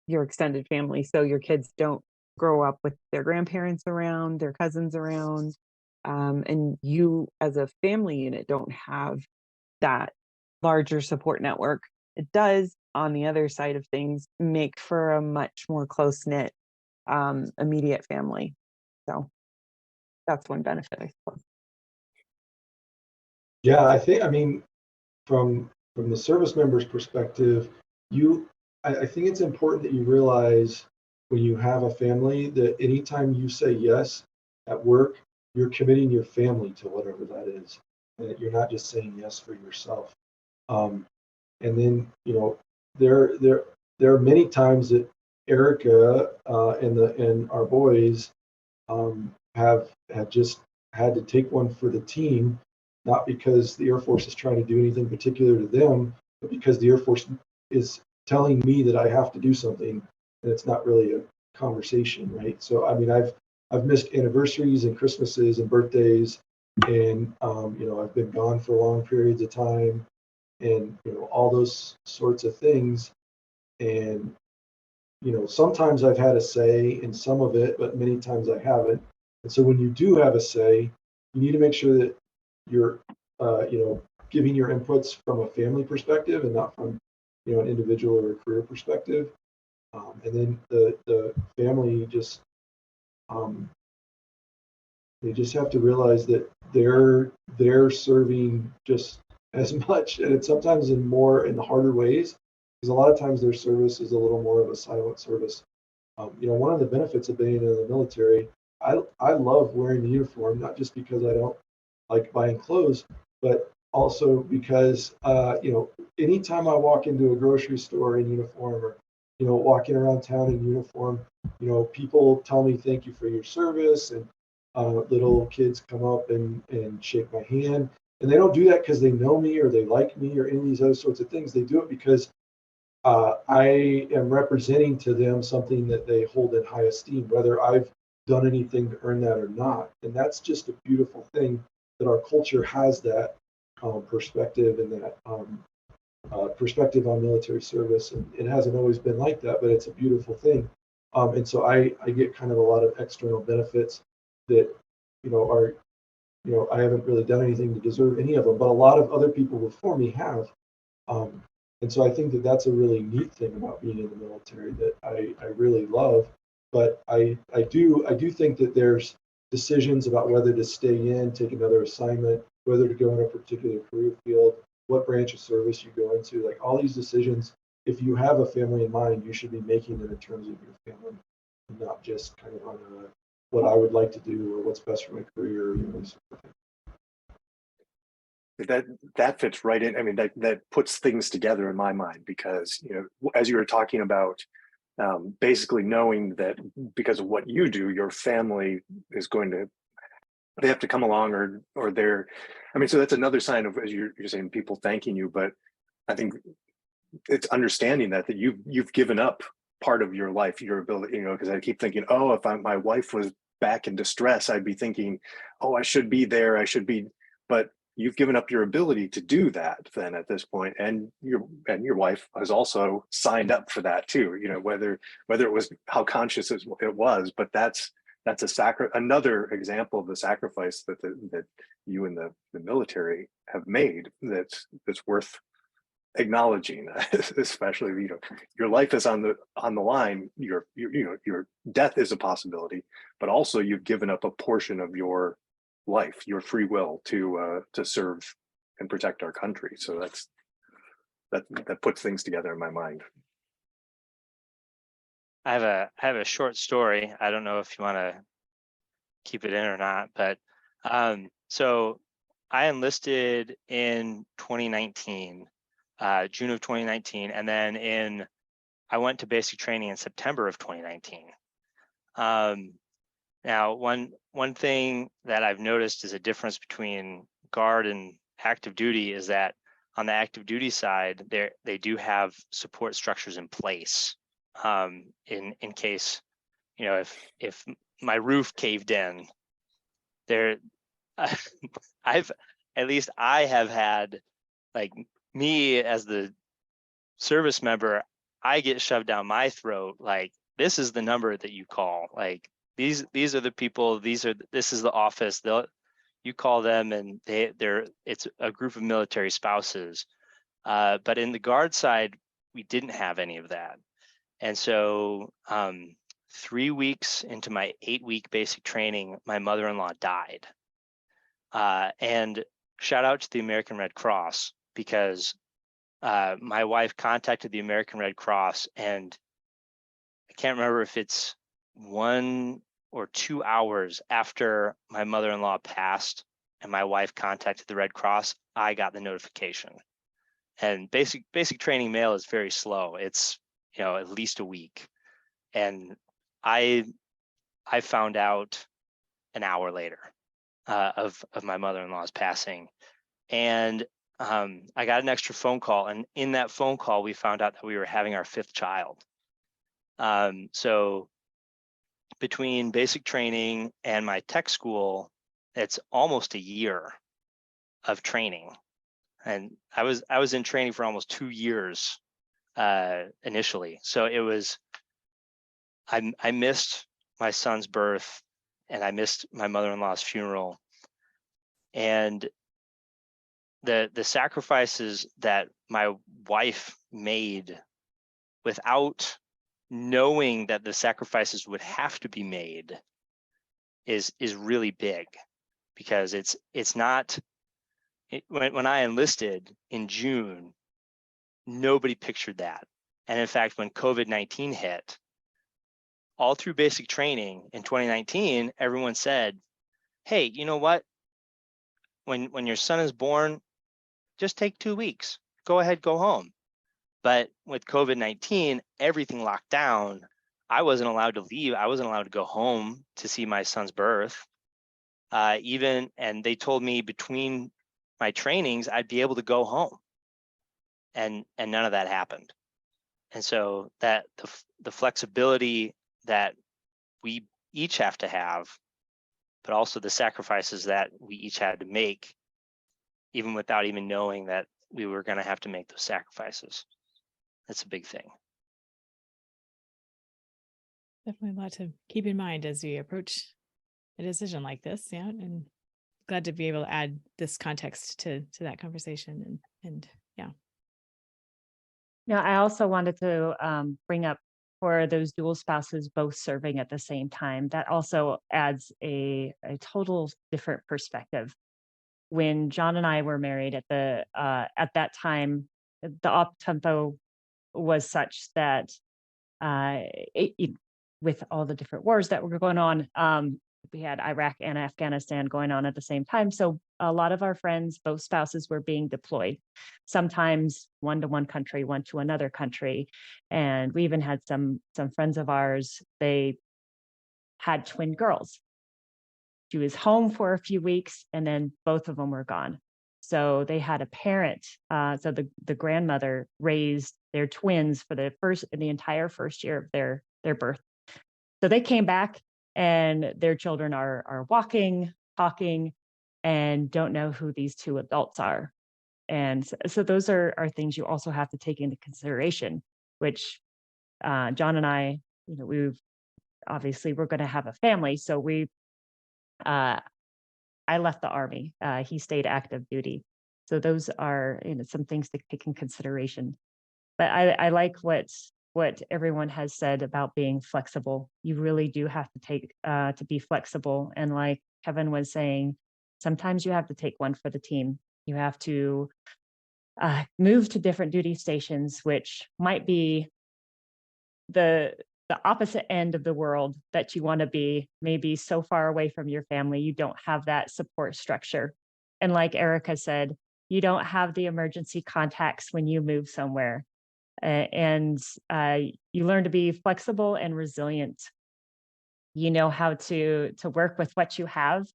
extended family. So your kids don't grow up with their grandparents around, their cousins around, and you as a family unit don't have that larger support network. It does, on the other side of things, make for a much more close-knit immediate family. So that's one benefit, I suppose. Yeah, I think, I mean, from the service member's perspective, I think it's important that you realize when you have a family that anytime you say yes at work, you're committing your family to whatever that is, and that you're not just saying yes for yourself. And then, you know, there are many times that Erica and our boys have just had to take one for the team, not because the Air Force is trying to do anything particular to them, but because the Air Force is telling me that I have to do something, and it's not really a conversation, right? So, I mean, I've missed anniversaries and Christmases and birthdays, and you know, I've been gone for long periods of time, and you know, all those sorts of things. And you know, sometimes I've had a say in some of it, but many times I haven't. And so when you do have a say, you need to make sure that you're you know, giving your inputs from a family perspective and not from, you know, an individual or a career perspective. And then the family just they just have to realize that they're serving just as much, and it's sometimes in the harder ways, because a lot of times their service is a little more of a silent service. You know, one of the benefits of being in the military, I love wearing the uniform, not just because I don't like buying clothes, but also because, anytime I walk into a grocery store in uniform, or, walking around town in uniform, people tell me thank you for your service, and little kids come up and shake my hand. And they don't do that because they know me or they like me or any of these other sorts of things. They do it because I am representing to them something that they hold in high esteem, whether I've done anything to earn that or not. And that's just a beautiful thing, that our culture has that perspective, and that perspective on military service. And it hasn't always been like that, but it's a beautiful thing. And so I get kind of a lot of external benefits that, are, I haven't really done anything to deserve any of them, but a lot of other people before me have. And so I think that that's a really neat thing about being in the military that I really love. But I do think that there's decisions about whether to stay in, take another assignment, whether to go in a particular career field, what branch of service you go into, like all these decisions. If you have a family in mind, you should be making them in terms of your family, and not just kind of on what I would like to do or what's best for my career. That fits right in. I mean, that puts things together in my mind, because, as you were talking about, basically knowing that because of what you do, your family is they have to come along, or they're, I mean, so that's another sign of, as you're saying, people thanking you. But I think it's understanding that you've given up part of your life, your ability, because I keep thinking, oh, if my wife was back in distress, I'd be thinking, oh, I should be there, but you've given up your ability to do that then at this point, and your wife has also signed up for that too. Whether it was how conscious it was, but that's another example of the sacrifice that you and the military have made. That's worth acknowledging, especially your life is on the line. Your death is a possibility, but also you've given up a portion of your life, your free will, to serve and protect our country. So that puts things together in my mind. I have a short story. I don't know if you want to keep it in or not, but so I enlisted in 2019, June of 2019, and then I went to basic training in September of 2019. Now, one thing that I've noticed is a difference between Guard and active duty is that on the active duty side, they do have support structures in place, in case, if my roof caved in, I have had, like, me as the service member, I get shoved down my throat, like, this is the number that you call, like, these are the people, this is the office, you call them, and it's a group of military spouses. But in the Guard side, we didn't have any of that. And so 3 weeks into my 8-week basic training, my mother-in-law died. And shout out to the American Red Cross, because my wife contacted the American Red Cross, and I can't remember if it's 1 or 2 hours after my mother-in-law passed and my wife contacted the Red Cross, I got the notification. And basic training mail is very slow. It's, at least a week. And I found out an hour later of my mother-in-law's passing. And I got an extra phone call, and in that phone call, we found out that we were having our 5th child. So between basic training and my tech school, it's almost a year of training. And I was in training for almost 2 years initially. So it was, I missed my son's birth, and I missed my mother-in-law's funeral. And the sacrifices that my wife made without knowing that the sacrifices would have to be made is really big, because it's not, when I enlisted in June, nobody pictured that. And in fact, when COVID-19 hit, all through basic training in 2019, everyone said, hey, you know what? when your son is born, just take 2 weeks. Go ahead, go home. But with COVID-19, everything locked down. I wasn't allowed to leave. I wasn't allowed to go home to see my son's birth. And they told me between my trainings, I'd be able to go home. And none of that happened. And so that the flexibility that we each have to have, but also the sacrifices that we each had to make, even without even knowing that we were going to have to make those sacrifices. That's a big thing. Definitely a lot to keep in mind as we approach a decision like this. Yeah. And glad to be able to add this context to that conversation. And yeah. Now, I also wanted to bring up for those dual spouses both serving at the same time, that also adds a total different perspective. When John and I were married at that time, the op tempo was such that with all the different wars that were going on, we had Iraq and Afghanistan going on at the same time. So a lot of our friends, both spouses, were being deployed, sometimes one to one country, one to another country. And we even had some friends of ours, they had twin girls. She was home for a few weeks and then both of them were gone. So they had a parent. So the grandmother raised their twins for the entire first year of their birth. So they came back and their children are walking, talking, and don't know who these two adults are. And so those are things you also have to take into consideration, which John and I, we're going to have a family. So I left the Army. He stayed active duty. So those are some things to take in consideration. But I like what everyone has said about being flexible. You really do have to be flexible. And like Kevin was saying, sometimes you have to take one for the team. You have to move to different duty stations, which might be the opposite end of the world that you want to be, maybe so far away from your family, you don't have that support structure. And like Erica said, you don't have the emergency contacts when you move somewhere. And you learn to be flexible and resilient. You know how to work with what you have.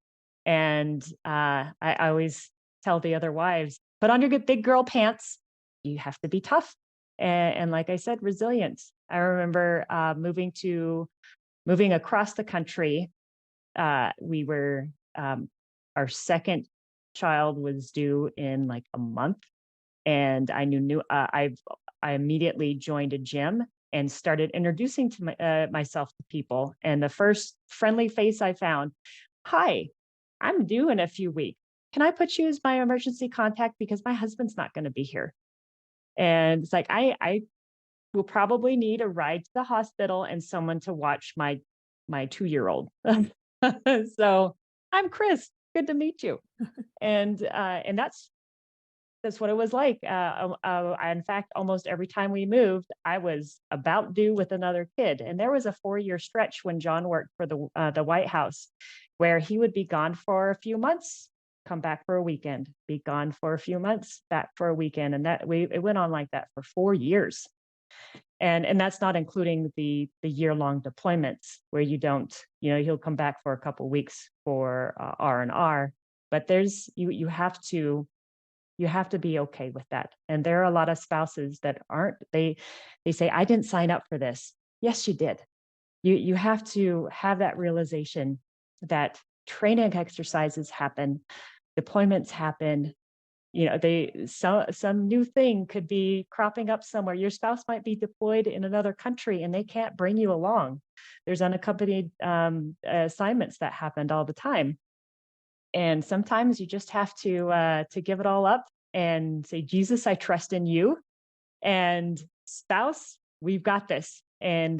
And I always tell the other wives, put on your big girl pants. You have to be tough. And like I said, resilient. I remember moving across the country. We were, our second child was due in like a month. And I immediately joined a gym and started introducing to myself to people. And the first friendly face I found, hi, I'm due in a few weeks. Can I put you as my emergency contact because my husband's not going to be here? And it's like, I will probably need a ride to the hospital and someone to watch my 2-year-old. So I'm Chris. Good to meet you. And that's what it was like. In fact, almost every time we moved, I was about due with another kid. And there was a 4-year stretch when John worked for the White House, where he would be gone for a few months, come back for a weekend, be gone for a few months, back for a weekend. And it went on like that for 4 years. And that's not including the year-long deployments where you don't, he'll come back for a couple of weeks for R&R, but you have to be okay with that. And there are a lot of spouses that aren't, they say, I didn't sign up for this. Yes, you did. You have to have that realization that training exercises happen, deployments happen. Some new thing could be cropping up somewhere. Your spouse might be deployed in another country and they can't bring you along. There's unaccompanied assignments that happened all the time. And sometimes you just have to give it all up and say, Jesus, I trust in you. And spouse, we've got this. And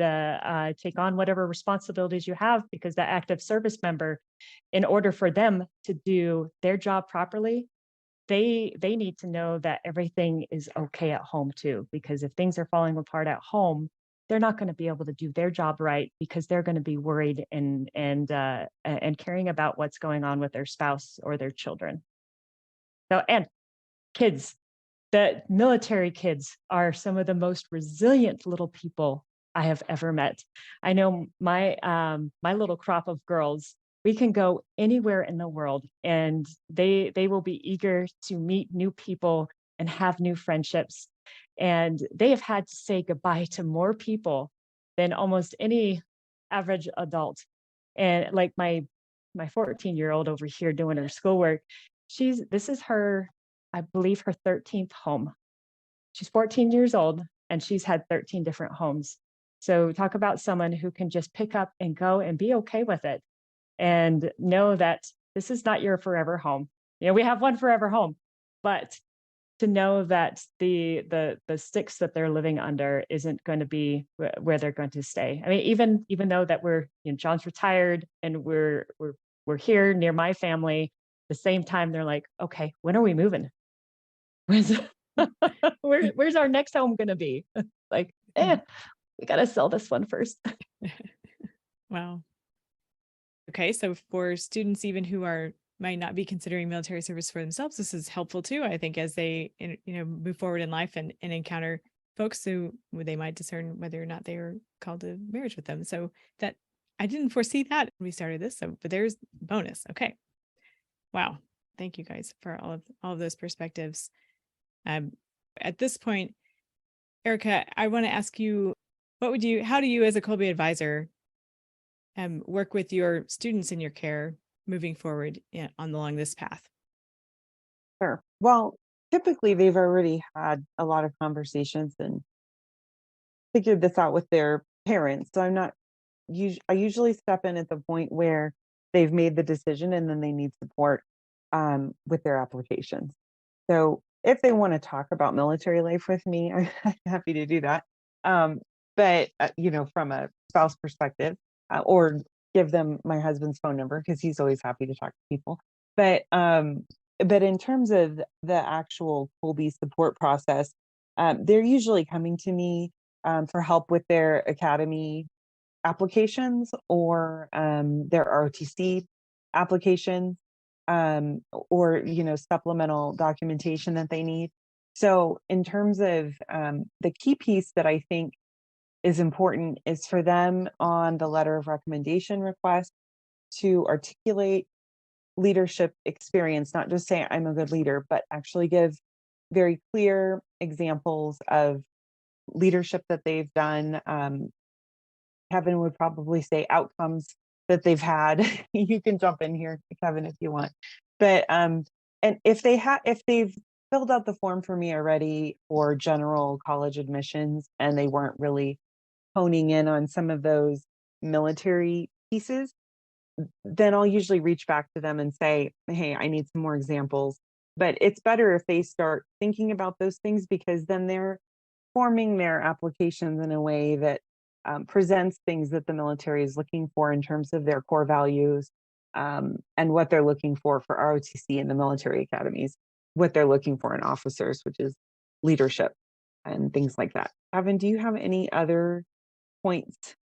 take on whatever responsibilities you have, because that active service member, in order for them to do their job properly, they need to know that everything is okay at home too. Because if things are falling apart at home, they're not going to be able to do their job right, because they're going to be worried and caring about what's going on with their spouse or their children. So, and kids, the military kids are some of the most resilient little people I have ever met. I know my little crop of girls, we can go anywhere in the world and they will be eager to meet new people and have new friendships. And they have had to say goodbye to more people than almost any average adult. And like my 14-year-old over here doing her schoolwork, this is her, I believe, her 13th home. She's 14 years old and she's had 13 different homes. So talk about someone who can just pick up and go and be okay with it and know that this is not your forever home. You know, we have one forever home, but to know that the sticks that they're living under isn't going to be where they're going to stay. I mean, even though that we're, you know, John's retired and we're here near my family, at the same time they're like, okay, when are we moving? Where's our next home going to be? Like, we got to sell this one first. Wow. Okay, so for students even who might not be considering military service for themselves, this is helpful too, I think, as they move forward in life and encounter folks who they might discern whether or not they are called to marriage with them. So that I didn't foresee that when we started this. So, but there's bonus. Okay. Wow. Thank you guys for all of those perspectives. At this point, Erica, I want to ask you, how do you as a Kolbe advisor work with your students in your care moving forward along this path? Sure. Well, typically they've already had a lot of conversations and figured this out with their parents. So I usually step in at the point where they've made the decision and then they need support with their applications. So if they want to talk about military life with me, I'm happy to do that. But from a spouse perspective, or give them my husband's phone number because he's always happy to talk to people. But in terms of the actual Kolbe support process, they're usually coming to me for help with their academy applications or their ROTC applications, or supplemental documentation that they need. So in terms of the key piece that I think is important is for them on the letter of recommendation request to articulate leadership experience, not just say I'm a good leader, but actually give very clear examples of leadership that they've done. Kevin would probably say outcomes that they've had. You can jump in here, Kevin, if you want. But and if they've filled out the form for me already for general college admissions and they weren't really honing in on some of those military pieces, then I'll usually reach back to them and say, hey, I need some more examples. But it's better if they start thinking about those things because then they're forming their applications in a way that presents things that the military is looking for in terms of their core values, and what they're looking for ROTC in the military academies, what they're looking for in officers, which is leadership and things like that. Evan, do you have any other points?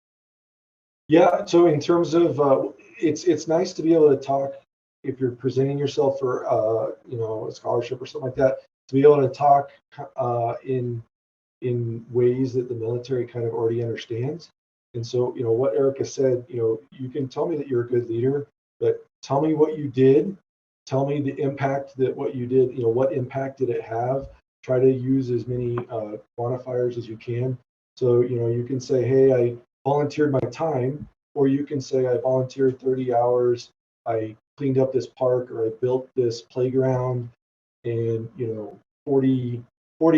Yeah, so in terms of it's nice to be able to talk if you're presenting yourself for a scholarship or something like that, to be able to talk in ways that the military kind of already understands. And so, what Erica said, you can tell me that you're a good leader, but tell me what you did. Tell me the impact that what you did, what impact did it have? Try to use as many quantifiers as you can. So, you can say, hey, I volunteered my time, or you can say I volunteered 30 hours, I cleaned up this park, or I built this playground, and 40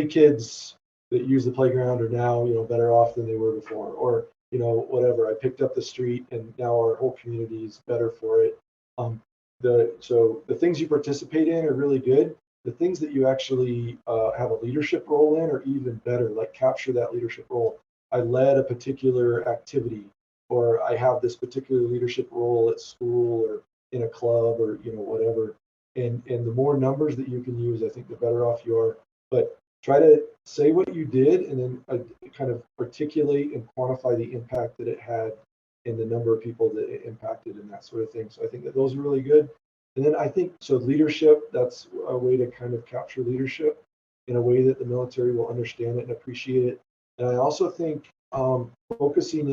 kids that use the playground are now better off than they were before, or whatever, I picked up the street and now our whole community is better for it. So the things you participate in are really good. The things that you actually have a leadership role in are even better, like capture that leadership role. I led a particular activity, or I have this particular leadership role at school or in a club, or whatever. And the more numbers that you can use, I think the better off you are. But try to say what you did and then kind of articulate and quantify the impact that it had and the number of people that it impacted and that sort of thing. So I think that those are really good. And then I think, so leadership, that's a way to kind of capture leadership in a way that the military will understand it and appreciate it. And I also think focusing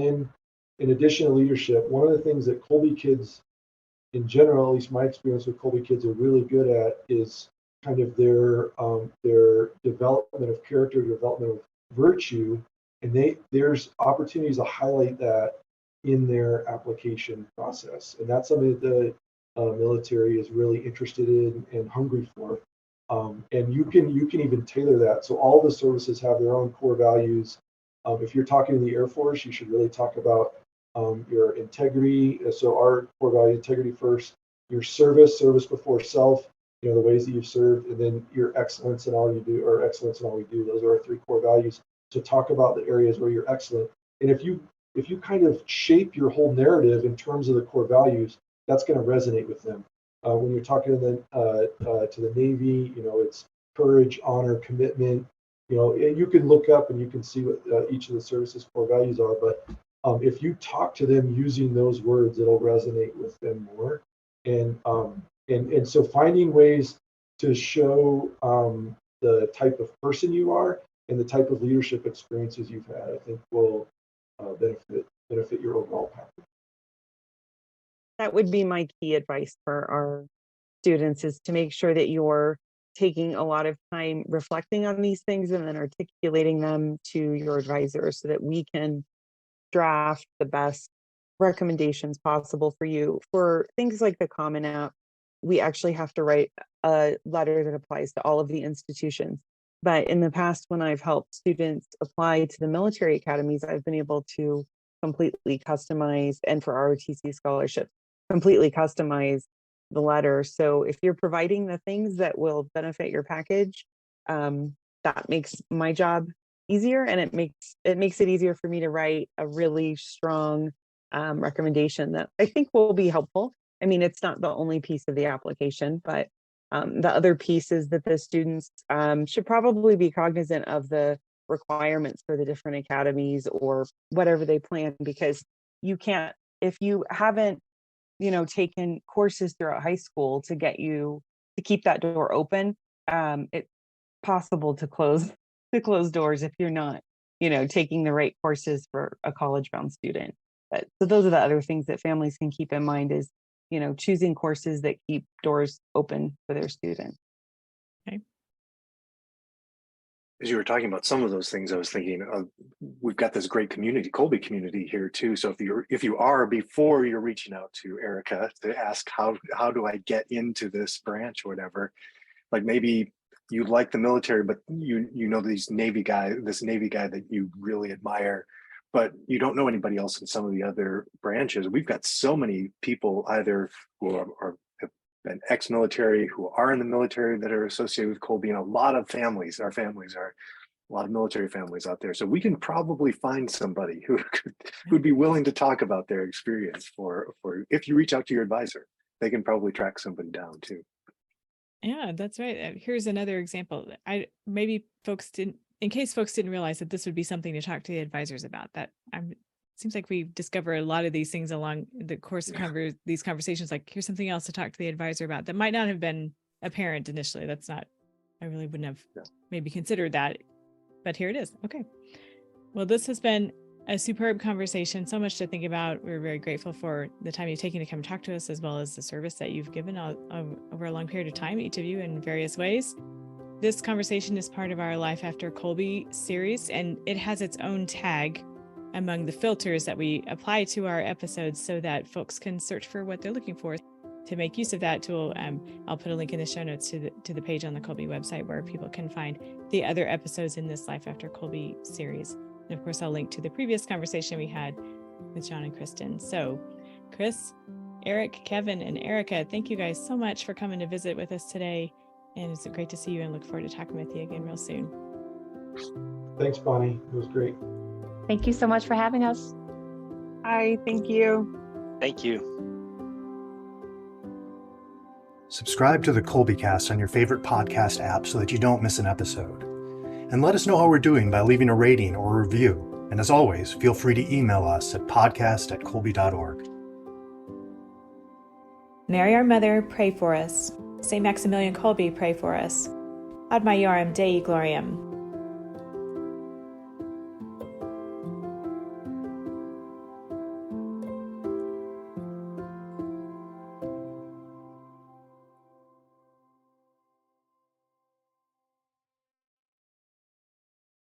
in addition to leadership, one of the things that Kolbe kids in general, at least my experience with Kolbe kids, are really good at is kind of their development of character, development of virtue, and there's opportunities to highlight that in their application process, and that's something that the military is really interested in and hungry for. And you can even tailor that. So all the services have their own core values. If you're talking to the Air Force, you should really talk about your integrity. So our core value, integrity first, your service before self, the ways that you've served, and then your excellence in all you do, or excellence in all we do. Those are our 3 core values. So talk about the areas where you're excellent. And if you kind of shape your whole narrative in terms of the core values, that's going to resonate with them. When you're talking to the Navy, it's courage, honor, commitment. You can look up and you can see what each of the services core values are. But if you talk to them using those words, it'll resonate with them more. And so finding ways to show the type of person you are and the type of leadership experiences you've had, I think will benefit your overall package. That would be my key advice for our students, is to make sure that you're taking a lot of time reflecting on these things and then articulating them to your advisor so that we can draft the best recommendations possible for you. For things like the Common App, we actually have to write a letter that applies to all of the institutions. But in the past, when I've helped students apply to the military academies, I've been able to completely customize, and for ROTC scholarships, completely customize the letter. So if you're providing the things that will benefit your package, that makes my job easier, and it makes it easier for me to write a really strong recommendation that I think will be helpful. I mean, it's not the only piece of the application, but the other piece is that the students should probably be cognizant of the requirements for the different academies or whatever they plan, because you can't, if you haven't, taken courses throughout high school to get you to keep that door open, it's possible to close doors if you're not, taking the right courses for a college-bound student. But so those are the other things that families can keep in mind, is choosing courses that keep doors open for their students. Okay. As you were talking about some of those things, I was thinking we've got this great community, Kolbe community here too. So if you are, before you're reaching out to Erica to ask how do I get into this branch or whatever, like maybe you like the military, but this Navy guy that you really admire, but you don't know anybody else in some of the other branches. We've got so many people either who have been ex-military, who are in the military, that are associated with Kolbe, and a lot of families. Our families are a lot of military families out there. So we can probably find somebody who'd be willing to talk about their experience for if you reach out to your advisor, they can probably track somebody down too. Yeah, that's right. Here's another example. In case folks didn't realize that this would be something to talk to the advisors about, seems like we discover a lot of these things along the course of these conversations. Like, here's something else to talk to the advisor about that might not have been apparent initially. I really wouldn't have maybe considered that, but here it is. Okay. Well, this has been a superb conversation. So much to think about. We're very grateful for the time you've taken to come talk to us, as well as the service that you've given over a long period of time, each of you in various ways. This conversation is part of our Life After Kolbe series, and it has its own tag among the filters that we apply to our episodes so that folks can search for what they're looking for. To make use of that tool, I'll put a link in the show notes to the page on the Kolbe website where people can find the other episodes in this Life After Kolbe series. And of course, I'll link to the previous conversation we had with John and Kristen. So Chris, Erik, Kevin, and Erica, thank you guys so much for coming to visit with us today. And it's great to see you, and look forward to talking with you again real soon. Thanks, Bonnie. It was great. Thank you so much for having us. Hi, thank you. Thank you. Subscribe to the Kolbecast on your favorite podcast app so that you don't miss an episode. And let us know how we're doing by leaving a rating or a review. And as always, feel free to email us at podcast@kolbe.org. Mary our Mother, pray for us. Saint Maximilian Kolbe, pray for us. Ad Majorem Dei Gloriam.